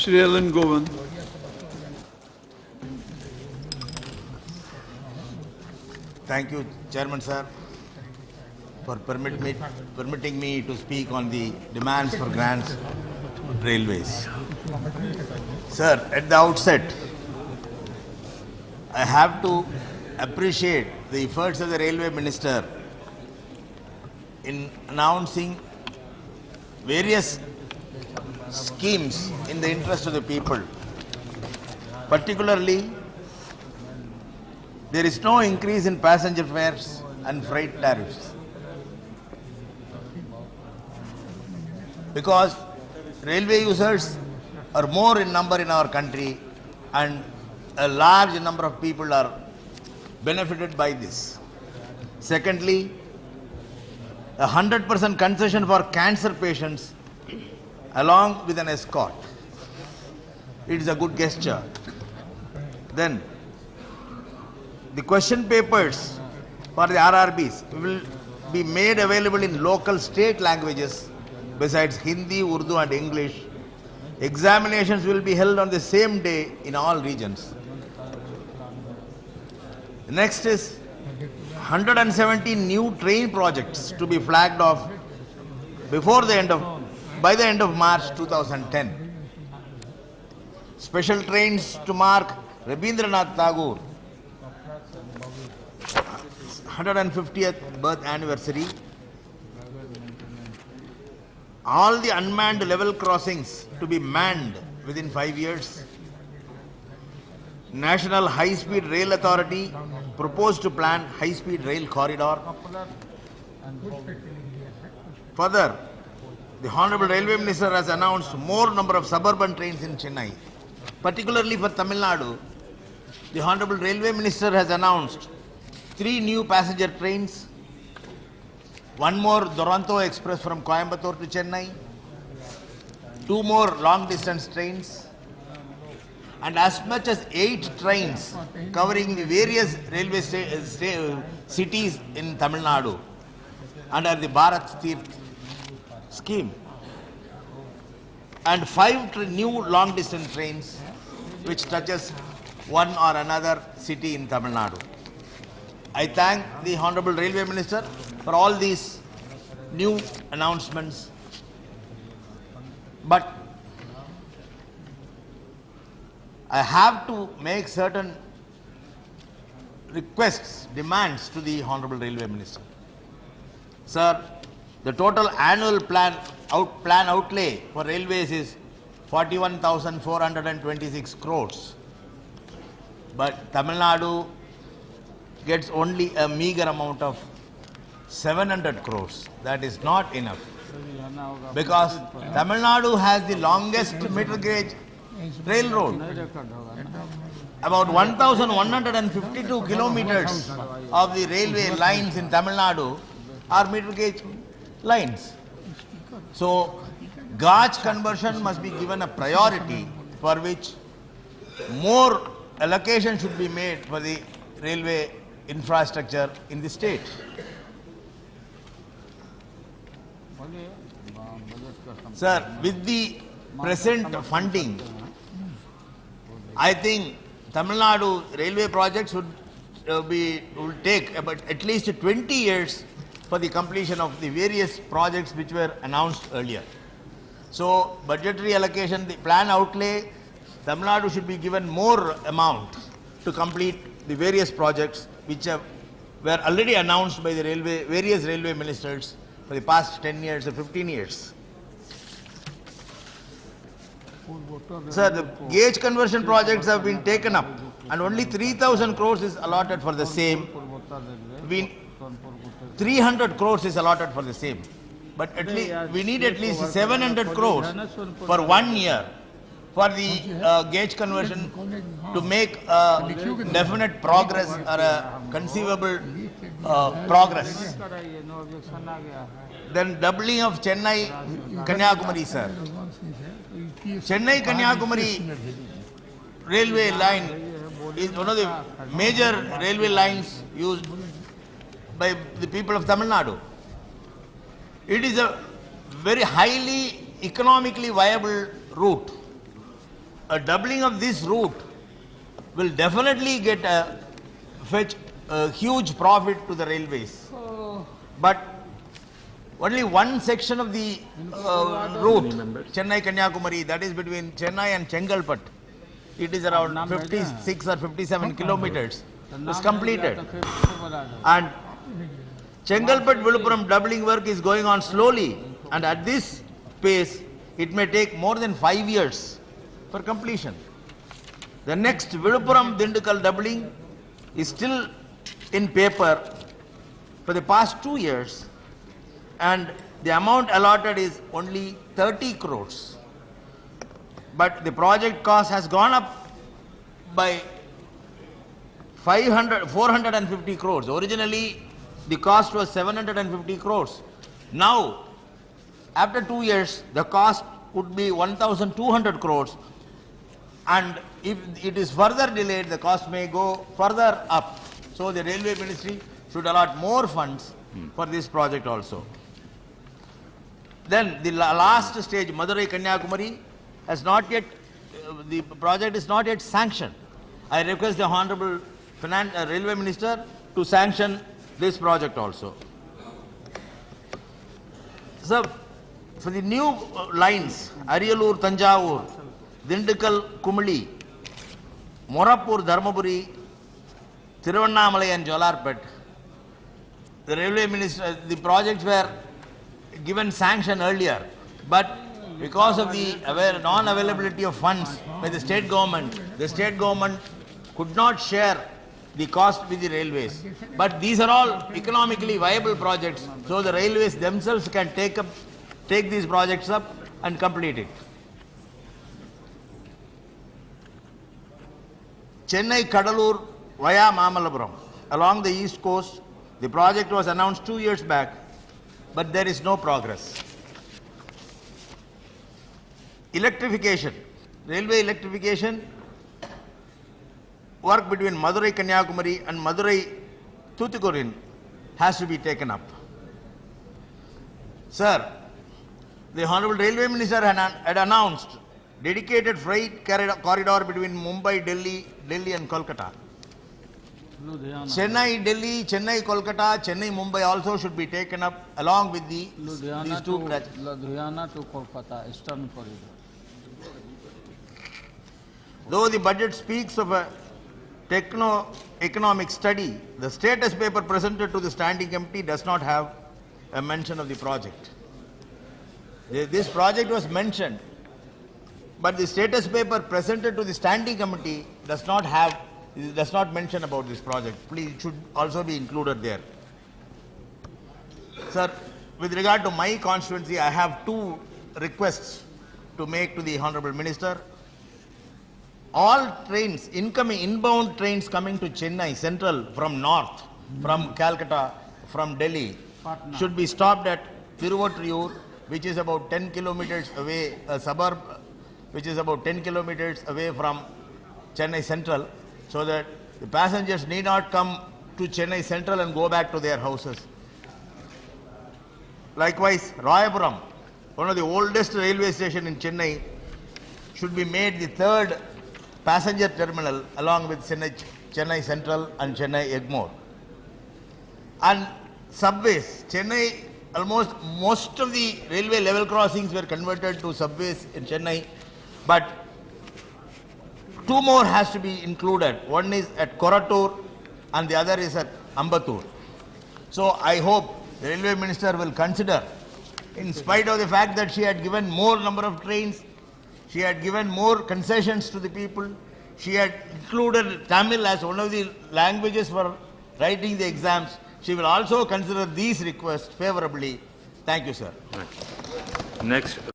Shri Elangovan. Thank you, Chairman Sir, for permitting me to speak on the demands for grants railways. Sir, at the outset, I have to appreciate the efforts of the Railway Minister in announcing various schemes in the interest of the people. Particularly, there is no increase in passenger fares and freight tariffs, because railway users are more in number in our country and a large number of people are benefited by this. Secondly, 100% concession for cancer patients along with an escort. It is a good gesture. Then, the question papers for the RRBs will be made available in local state languages besides Hindi, Urdu and English. Examinations will be held on the same day in all regions. Next is 170 new train projects to be flagged off by the end of March 2010. Special trains to mark Rabindranath Tagore 150th birth anniversary. All the unmanned level crossings to be manned within 5 years. National High Speed Rail Authority proposed to plan high speed rail corridor. Further, the Honorable Railway Minister has announced more number of suburban trains in Chennai. Particularly for Tamil Nadu, the Honorable Railway Minister has announced 3 new passenger trains, 1 more Duronto Express from Coimbatore to Chennai, 2 more long distance trains, and as much as 8 trains covering the various railway cities in Tamil Nadu under the Bharat Tirth scheme, and 5 new long distance trains which touches one or another city in Tamil Nadu. I thank the Honorable Railway Minister for all these new announcements, but I have to make certain requests, demands to the Honorable Railway Minister. Sir, the total annual plan outlay for railways is 41,426 crores. But Tamil Nadu gets only a meager amount of 700 crores. That is not enough, because Tamil Nadu has the longest meter gauge railroad. About 1,152 kilometers of the railway lines in Tamil Nadu are meter gauge lines. So, gauge conversion must be given a priority, for which more allocation should be made for the railway infrastructure in the state. Sir, with the present funding, I think Tamil Nadu railway projects will take about at least 20 years for the completion of the various projects which were announced earlier. So, budgetary allocation, the plan outlay, Tamil Nadu should be given more amount to complete the various projects which were already announced by the various railway ministers for the past 10 years or 15 years. Sir, the gauge conversion projects have been taken up and only 3,000 crores is allotted for the same. 300 crores is allotted for the same. But at least we need at least 700 crores for 1 year for the gauge conversion to make definite progress or a conceivable progress. Then doubling of Chennai Kanyakumari, sir. Chennai Kanyakumari railway line is one of the major railway lines used by the people of Tamil Nadu. It is a very highly economically viable route. a doubling of this route will definitely fetch a huge profit to the railways. But only one section of the route, Chennai-Kanyakumari, that is between Chennai and Chengalpet, it is around 56 or 57 kilometers, is completed. And Chengalpet-Viluppuram doubling work is going on slowly, and at this pace, it may take more than 5 years for completion. The next Viluppuram-Dindigul doubling is still in paper for the past 2 years, and the amount allotted is only 30 crores. But the project cost has gone up by 450 crores. Originally, the cost was 750 crores. Now, after 2 years, the cost would be 1,200 crores. And if it is further delayed, the cost may go further up. So the Railway Ministry should allot more funds for this project also. Then the last stage, Madurai-Kanyakumari, has not yet, the project is not yet sanctioned. I request the Honorable Railway Minister to sanction this project also. So, for the new lines, Ariyalur, Tanjavur, Dindigul, Kumali, Morapur, Dharmaburi, Tiruvannamalai and Jolarpet, the Railway Minister, the projects were given sanction earlier, but because of the non-availability of funds by the state government could not share the cost with the railways. But these are all economically viable projects, so the railways themselves can take these projects up and complete it. Chennai-Kadalur via Mamallapuram, along the east coast, the project was announced 2 years back, but there is no progress. Electrification, railway electrification, work between Madurai-Kanyakumari and Madurai-Tuticorin has to be taken up. Sir, the Honorable Railway Minister had announced dedicated freight corridor between Mumbai, Delhi and Kolkata. Chennai-Delhi, Chennai-Kolkata, Chennai-Mumbai also should be taken up along with these two branches. Ludhiana to Kolkata, Eastern Corridor. Though the budget speaks of a techno-economic study, the status paper presented to the standing committee does not have a mention of the project. This project was mentioned, but the status paper presented to the standing committee does not mention about this project. Please, it should also be included there. Sir, with regard to my constituency, I have two requests to make to the Honorable Minister. All trains, inbound trains coming to Chennai Central from north, from Calcutta, from Delhi, Patna, should be stopped at Tiruvattriyur, which is about 10 kilometers away, a suburb which is about 10 kilometers away from Chennai Central, so that the passengers need not come to Chennai Central and go back to their houses. Likewise, Rayapuram, one of the oldest railway stations in Chennai, should be made the third passenger terminal along with Chennai Central and Chennai Egmore. And subways, Chennai, most of the railway level crossings were converted to subways in Chennai, but two more has to be included. One is at Korattur and the other is at Ambattur. So I hope the Railway Minister will consider, in spite of the fact that she had given more number of trains, she had given more concessions to the people, she had included Tamil as one of the languages for writing the exams, she will also consider these requests favorably. Thank you, sir. Next.